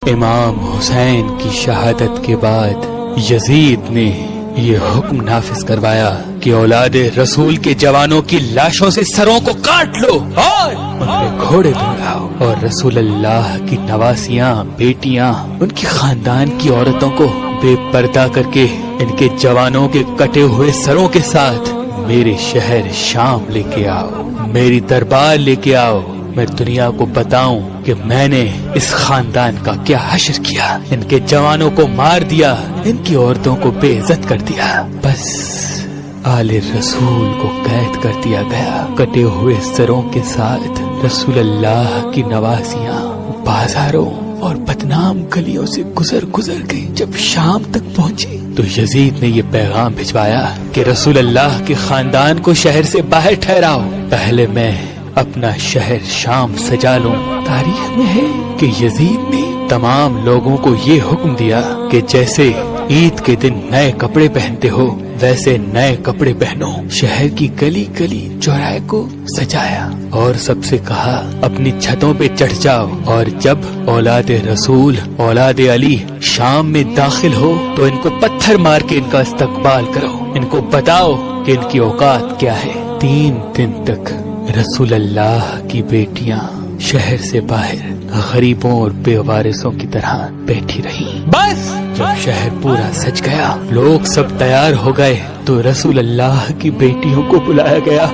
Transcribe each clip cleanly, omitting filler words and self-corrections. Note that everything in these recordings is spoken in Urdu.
امام حسین کی شہادت کے بعد یزید نے یہ حکم نافذ کروایا کہ اولاد رسول کے جوانوں کی لاشوں سے سروں کو کاٹ لو اور ان پہ گھوڑے دوڑاؤ، اور رسول اللہ کی نواسیاں، بیٹیاں، ان کی خاندان کی عورتوں کو بے پردہ کر کے ان کے جوانوں کے کٹے ہوئے سروں کے ساتھ میرے شہر شام لے کے آؤ، میری دربار لے کے آؤ، میں دنیا کو بتاؤں کہ میں نے اس خاندان کا کیا حشر کیا، ان کے جوانوں کو مار دیا، ان کی عورتوں کو بے عزت کر دیا۔ بس آل رسول کو قید کر دیا گیا، کٹے ہوئے سروں کے ساتھ رسول اللہ کی نواسیاں بازاروں اور بدنام گلیوں سے گزر گئی۔ جب شام تک پہنچی تو یزید نے یہ پیغام بھجوایا کہ رسول اللہ کے خاندان کو شہر سے باہر ٹھہراؤ، پہلے میں اپنا شہر شام سجا لوں۔ تاریخ میں ہے کہ یزید نے تمام لوگوں کو یہ حکم دیا کہ جیسے عید کے دن نئے کپڑے پہنتے ہو ویسے نئے کپڑے پہنو۔ شہر کی گلی گلی چوراہے کو سجایا اور سب سے کہا اپنی چھتوں پہ چڑھ جاؤ، اور جب اولاد رسول، اولاد علی شام میں داخل ہو تو ان کو پتھر مار کے ان کا استقبال کرو، ان کو بتاؤ کہ ان کی اوقات کیا ہے۔ 3 دن تک رسول اللہ کی بیٹیاں شہر سے باہر غریبوں اور بے وارثوں کی طرح بیٹھی رہی۔ بس جب شہر پورا سج گیا، لوگ سب تیار ہو گئے تو رسول اللہ کی بیٹیوں کو بلایا گیا۔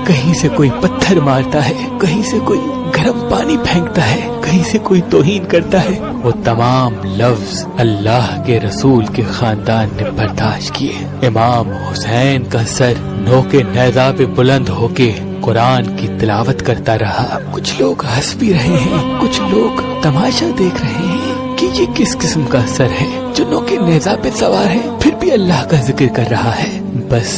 کہیں سے کوئی پتھر مارتا ہے، کہیں سے کوئی گرم پانی پھینکتا ہے، کہیں سے کوئی توہین کرتا ہے، وہ تمام لفظ اللہ کے رسول کے خاندان نے برداشت کیے۔ امام حسین کا سر نوکے نیزہ پہ بلند ہو کے قرآن کی تلاوت کرتا رہا۔ کچھ لوگ ہنس بھی رہے ہیں، کچھ لوگ تماشا دیکھ رہے ہیں کہ یہ کس قسم کا سر ہے جو نوکے نیزہ پہ سوار ہے پھر بھی اللہ کا ذکر کر رہا ہے۔ بس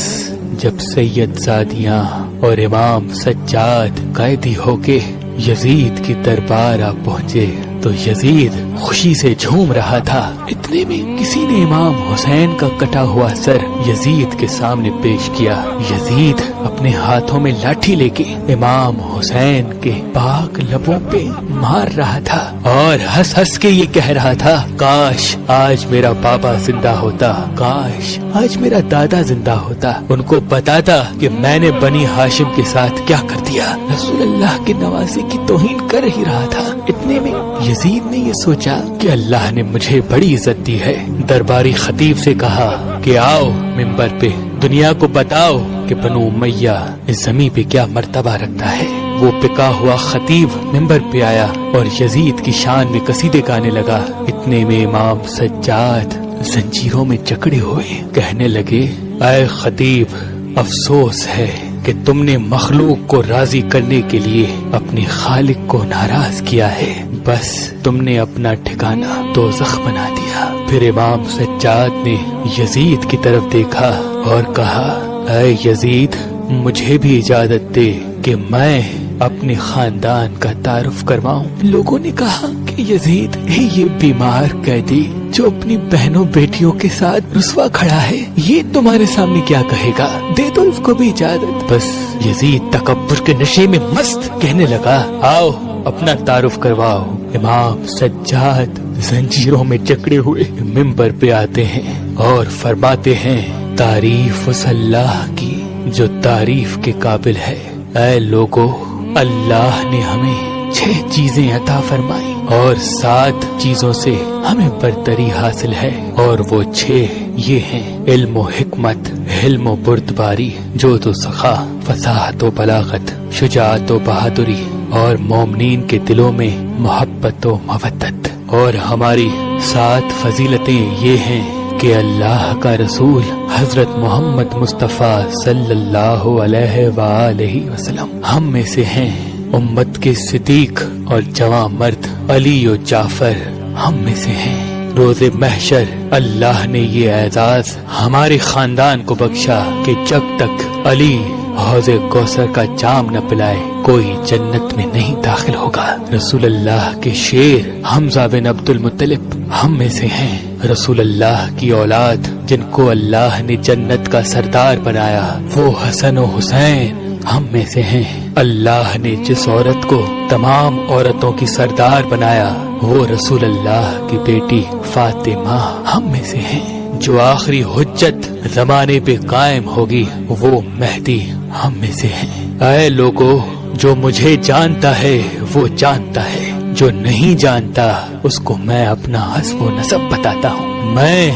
جب سید زادیاں اور امام سجاد قیدی ہو کے یزید کی دربار آ پہنچے تو یزید خوشی سے جھوم رہا تھا۔ اتنے میں کسی نے امام حسین کا کٹا ہوا سر یزید کے سامنے پیش کیا۔ یزید اپنے ہاتھوں میں لاٹھی لے کے امام حسین کے پاک لبوں پہ مار رہا تھا اور ہنس ہنس کے یہ کہہ رہا تھا، کاش آج میرا بابا زندہ ہوتا، کاش آج میرا دادا زندہ ہوتا، ان کو بتاتا کہ میں نے بنی ہاشم کے ساتھ کیا کر دیا۔ رسول اللہ کے نوازے کی توہین کر ہی رہا تھا، اتنے میں یزید نے یہ سوچا کہ اللہ نے مجھے بڑی عزت دی ہے۔ درباری خطیب سے کہا کہ آؤ ممبر پہ، دنیا کو بتاؤ کہ بنو امیہ اس زمین پہ کیا مرتبہ رکھتا ہے۔ وہ پکا ہوا خطیب ممبر پہ آیا اور یزید کی شان میں قصیدے گانے لگا۔ اتنے میں امام سجاد زنجیروں میں جکڑے ہوئے کہنے لگے، اے خطیب، افسوس ہے کہ تم نے مخلوق کو راضی کرنے کے لیے اپنے خالق کو ناراض کیا ہے، بس تم نے اپنا ٹھکانہ دوزخ بنا دیا۔ پھر امام سجاد نے یزید کی طرف دیکھا اور کہا، اے یزید، مجھے بھی اجازت دے کہ میں اپنے خاندان کا تعارف کرواؤں۔ لوگوں نے کہا کہ یزید، یہ بیمار قیدی جو اپنی بہنوں بیٹیوں کے ساتھ رسوا کھڑا ہے، یہ تمہارے سامنے کیا کہے گا، دے دو اس کو بھی اجازت۔ بس یزید تکبر کے نشے میں مست کہنے لگا، آؤ اپنا تعارف کرواؤ۔ امام سجاد زنجیروں میں جکڑے ہوئے ممبر پہ آتے ہیں اور فرماتے ہیں، تعریف اس اللہ کی جو تعریف کے قابل ہے۔ اے لوگو، اللہ نے ہمیں 6 چیزیں عطا فرمائی اور 7 چیزوں سے ہمیں برتری حاصل ہے، اور وہ 6 یہ ہیں، علم و حکمت، حلم و بردباری، جود و سخا، فصاحت و بلاغت، شجاعت و بہادری، اور مومنین کے دلوں میں محبت و مودت۔ اور ہماری 7 فضیلتیں یہ ہیں کہ اللہ کا رسول حضرت محمد مصطفیٰ صلی اللہ علیہ وآلہ وسلم ہم میں سے ہیں، امت کے صدیق اور جواں مرد علی و جعفر ہم میں سے ہیں۔ روز محشر اللہ نے یہ اعزاز ہمارے خاندان کو بخشا کہ جب تک علی حوض کوثر کا جام نہ پلائے کوئی جنت میں نہیں داخل ہوگا۔ رسول اللہ کے شیر حمزہ بن عبد المطلب ہم میں سے ہیں۔ رسول اللہ کی اولاد جن کو اللہ نے جنت کا سردار بنایا وہ حسن و حسین ہم میں سے ہیں۔ اللہ نے جس عورت کو تمام عورتوں کی سردار بنایا وہ رسول اللہ کی بیٹی فاطمہ ہم میں سے ہیں۔ جو آخری حجت زمانے پہ قائم ہوگی وہ مہدی ہم میں سے ہیں۔ اے لوگو، جو مجھے جانتا ہے وہ جانتا ہے، جو نہیں جانتا اس کو میں اپنا حسب و نسب بتاتا ہوں۔ میں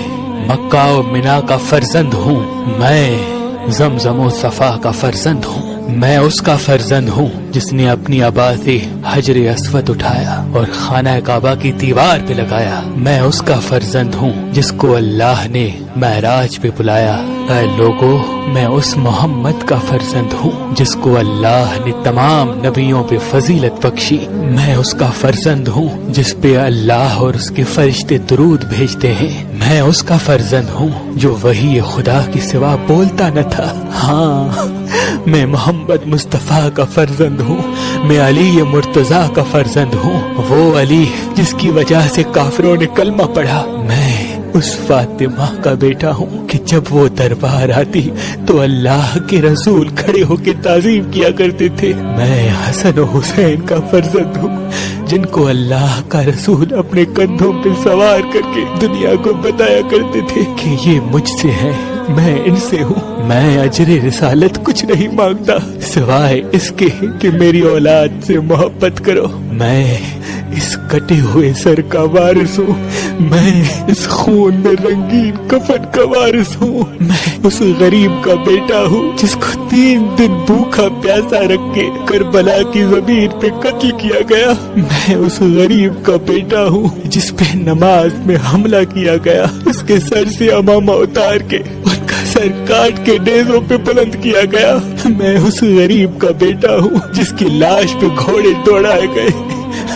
مکہ و منا کا فرزند ہوں، میں زمزم و صفا کا فرزند ہوں، میں اس کا فرزند ہوں جس نے اپنی ابا سے حجر اسود اٹھایا اور خانہ کعبہ کی دیوار پہ لگایا۔ میں اس کا فرزند ہوں جس کو اللہ نے معراج پہ بلایا۔ اے لوگو، میں اس محمد کا فرزند ہوں جس کو اللہ نے تمام نبیوں پہ فضیلت بخشی۔ میں اس کا فرزند ہوں جس پہ اللہ اور اس کے فرشتے درود بھیجتے ہیں۔ میں اس کا فرزند ہوں جو وحی خدا کی سوا بولتا نہ تھا۔ ہاں، میں محمد مصطفیٰ کا فرزند ہوں، میں علی مرتضیٰ کا فرزند ہوں، وہ علی جس کی وجہ سے کافروں نے کلمہ پڑھا۔ میں اس فاطمہ کا بیٹا ہوں کہ جب وہ دربار آتی تو اللہ کے رسول کھڑے ہو کے تعظیم کیا کرتے تھے۔ میں حسن و حسین کا فرزند ہوں جن کو اللہ کا رسول اپنے کندھوں پہ سوار کر کے دنیا کو بتایا کرتے تھے کہ یہ مجھ سے ہے، میں ان سے ہوں۔ میں اجر رسالت کچھ نہیں مانگتا سوائے اس کے کہ میری اولاد سے محبت کرو۔ میں اس کٹے ہوئے سر کا وارث ہوں، میں اس خون میں رنگین کفن کا وارث ہوں، میں اس غریب کا بیٹا ہوں جس کو 3 دن بھوکا پیاسا رکھ کے کربلا کی زمین پہ قتل کیا گیا۔ میں اس غریب کا بیٹا ہوں جس پہ نماز میں حملہ کیا گیا، اس کے سر سے امامہ اتار کے ان کا سر کاٹ کے نیزوں پہ بلند کیا گیا۔ میں اس غریب کا بیٹا ہوں جس کی لاش پہ گھوڑے دوڑائے گئے۔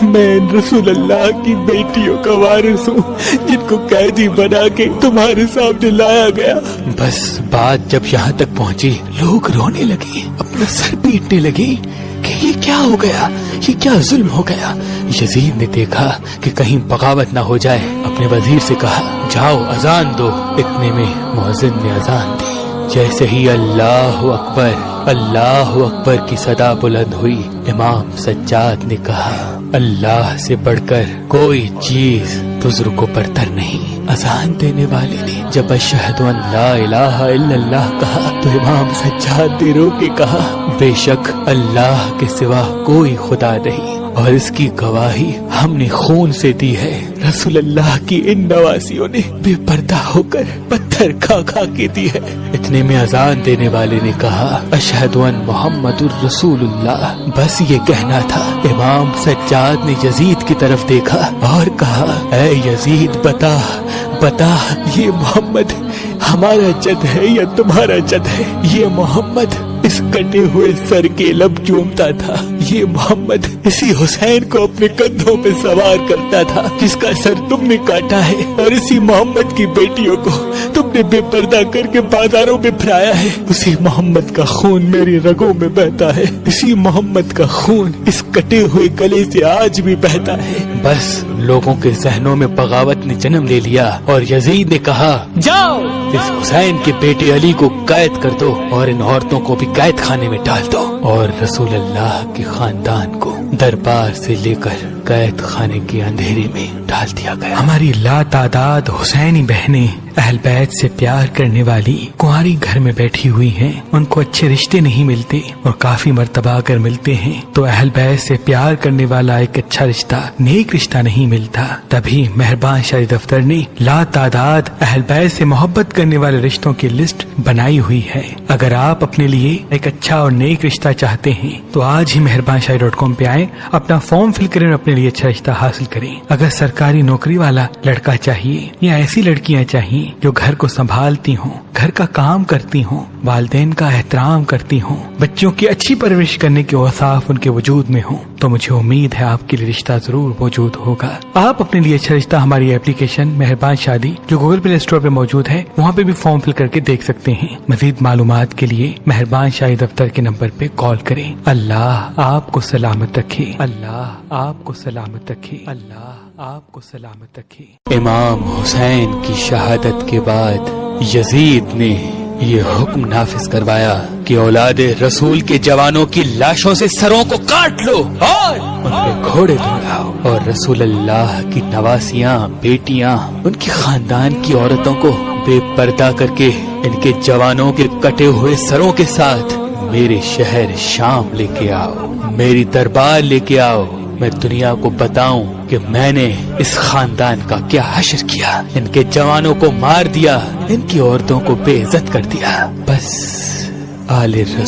میں رسول اللہ کی بیٹیوں کا وارث ہوں جن کو قیدی بنا کے تمہارے سامنے لایا گیا۔ بس بات جب یہاں تک پہنچی، لوگ رونے لگے، اپنا سر پیٹنے لگے کہ یہ کیا ہو گیا، یہ کیا ظلم ہو گیا۔ یزید نے دیکھا کہ کہیں بغاوت نہ ہو جائے، اپنے وزیر سے کہا جاؤ اذان دو۔ اتنے میں مؤذن نے اذان دی۔ جیسے ہی اللہ اکبر کی صدا بلند ہوئی، امام سجاد نے کہا اللہ سے بڑھ کر کوئی چیز بزرگوں پر تر نہیں۔ اذان دینے والے نے جب اشہد ان لا الہ الا اللہ کہا تو امام سجاد نے رو کے کہا بے شک اللہ کے سوا کوئی خدا نہیں، اور اس کی گواہی ہم نے خون سے دی ہے۔ رسول اللہ کی ان نواسیوں نے بے پردہ ہو کر پتھر کھا کھا کے دی ہے۔ اتنے میں اذان دینے والے نے کہا اشہد ان محمد الرسول اللہ۔ بس یہ کہنا تھا۔ امام سجاد نے یزید کی طرف دیکھا اور کہا اے یزید بتا یہ محمد ہمارا جد ہے یا تمہارا جد ہے؟ یہ محمد اس کٹے ہوئے سر کے لب چومتا تھا، یہ محمد اسی حسین کو اپنے کندھوں پہ سوار کرتا تھا جس کا سر تم نے کاٹا ہے، اور اسی محمد کی بیٹیوں کو تم نے بے پردہ کر کے بازاروں میں پھرایا ہے۔ اسی محمد کا خون میری رگوں میں بہتا ہے، اسی محمد کا خون اس کٹے ہوئے گلے سے آج بھی بہتا ہے۔ بس لوگوں کے ذہنوں میں بغاوت نے جنم لے لیا اور یزید نے کہا جاؤ اس حسین کے بیٹے علی کو قید کر دو اور ان عورتوں کو بھی قید خانے میں ڈال دو، اور رسول اللہ کے خاندان کو دربار سے لے کر قید خانے کے اندھیرے میں ڈال دیا گیا۔ ہماری لا تعداد حسینی بہنیں اہل بیت سے پیار کرنے والی کنواری گھر میں بیٹھی ہوئی ہیں، ان کو اچھے رشتے نہیں ملتے، اور کافی مرتبہ اگر ملتے ہیں تو اہل بیت سے پیار کرنے والا ایک اچھا رشتہ، نیک رشتہ نہیں ملتا۔ تبھی مہربان شاہی دفتر نے لا تعداد اہل بیت سے محبت کرنے والے رشتوں کی لسٹ بنائی ہوئی ہے۔ اگر آپ اپنے لیے ایک اچھا اور نیک رشتہ چاہتے ہیں تو آج ہی مہربان شاہی .com پہ آئیں، اپنا فارم فل کریں اور اپنے لیے اچھا رشتہ حاصل کریں۔ اگر سرکاری نوکری والا لڑکا چاہیے یا ایسی لڑکیاں چاہیے جو گھر کو سنبھالتی ہوں، گھر کا کام کرتی ہوں، والدین کا احترام کرتی ہوں، بچوں کی اچھی پرورش کرنے کے اوصاف ان کے وجود میں ہوں، تو مجھے امید ہے آپ کے لیے رشتہ ضرور موجود ہوگا۔ آپ اپنے لیے اچھا رشتہ ہماری اپلیکیشن مہربان شادی جو گوگل پلے اسٹور پہ موجود ہے وہاں پہ بھی فارم فل کر کے دیکھ سکتے ہیں۔ مزید معلومات کے لیے مہربان شاہی دفتر کے نمبر پہ کال کریں۔ اللہ آپ کو سلامت رکھے، اللہ آپ کو سلامت رکھے، اللہ آپ کو سلامت رکھے۔ امام حسین کی شہادت کے بعد یزید نے یہ حکم نافذ کروایا کہ اولاد رسول کے جوانوں کی لاشوں سے سروں کو کاٹ لو اور ان پہ گھوڑے دوڑاؤ، اور رسول اللہ کی نواسیاں، بیٹیاں، ان کی خاندان کی عورتوں کو بے پردہ کر کے ان کے جوانوں کے کٹے ہوئے سروں کے ساتھ میرے شہر شام لے کے آؤ، میری دربار لے کے آؤ، میں دنیا کو بتاؤں کہ میں نے اس خاندان کا کیا حشر کیا، ان کے جوانوں کو مار دیا، ان کی عورتوں کو بے عزت کر دیا۔ بس آل رسول